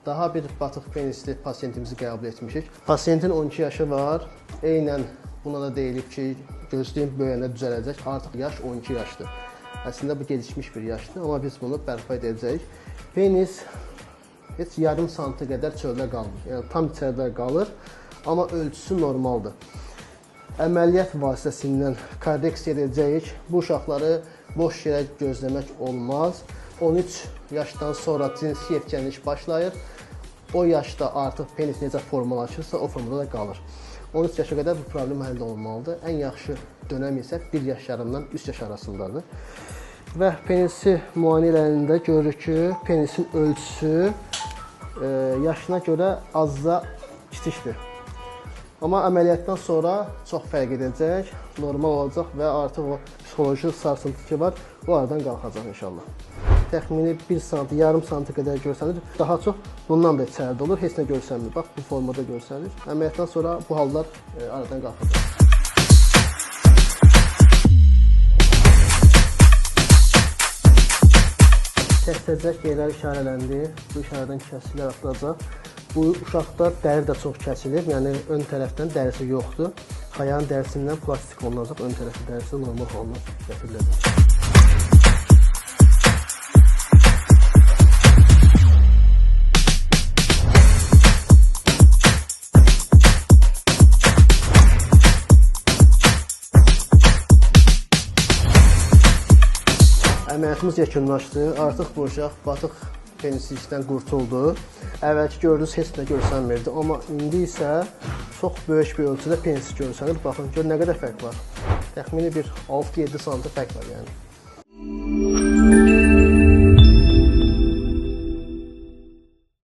Daha bir batıq penisli pasiyentimizi qəbul etmişik. Pasiyentin 12 yaşı var. Eynən buna da deyilib ki, gözləyin böyüyəndə düzələcək. Artıq yaş 12 yaşdır. Əslində bu gelişmiş bir yaşdır, amma biz bunu bərpa edəcəyik. Penis heç yarım santı qədər çöldə qalmır. Yəni tam içəridə qalır, amma ölçüsü normaldır. Əməliyyat vasitəsindən korreksiya edəcəyik. Bu uşaqları boş yerə gözləmək olmaz. 13 yaşdan sonra cinsi yetkənlik başlayır. O yaşda artıq penis necə formalaşırsa, o formada da qalır. 13 yaşa qədər bu problem həll olunmalıdır. Ən yaxşı dönəm isə 1 yaş yarımdan 3 yaş arasındadır. Və penisi müayinə eləyəndə görürük ki, penisin ölçüsü yaşına görə azca kiçikdir. Amma əməliyyatdan sonra çox fərq edəcək, normal olacaq və artıq o psixoloji sarsıntı ki var, bu aradan qalxacaq inşallah. Təxmini 1 sant, yarım santı qədər görsənir. Daha çox bundan da içəridə olur, heç nə görsənmir. Bax, bu formada görsənir. Əməliyyatdan sonra bu hallar aradan qalxacaq. Kəsəcək yerlər işarələndi. Bu işarədən kəsilər atılacaq. Bu uşaqda dəri də çox kəsilir. Yəni ön tərəfdən dərisi yoxdur. Ayağın dərisindən plastik olunacaq. Ön tərəfi dərisi normal halına gətiriləcək. Əməliyyatımız yekunlaşdı. Artıq bu uşaq batıq penislikdən qurtuldu. Əvvəlki gördüyünüz heç nə görsənmirdi. Amma indi isə çox böyük bir ölçüdə penis görsənir. Baxın, gör nə qədər fərq var. Təxmini bir 6-7 sm fərq var yəni.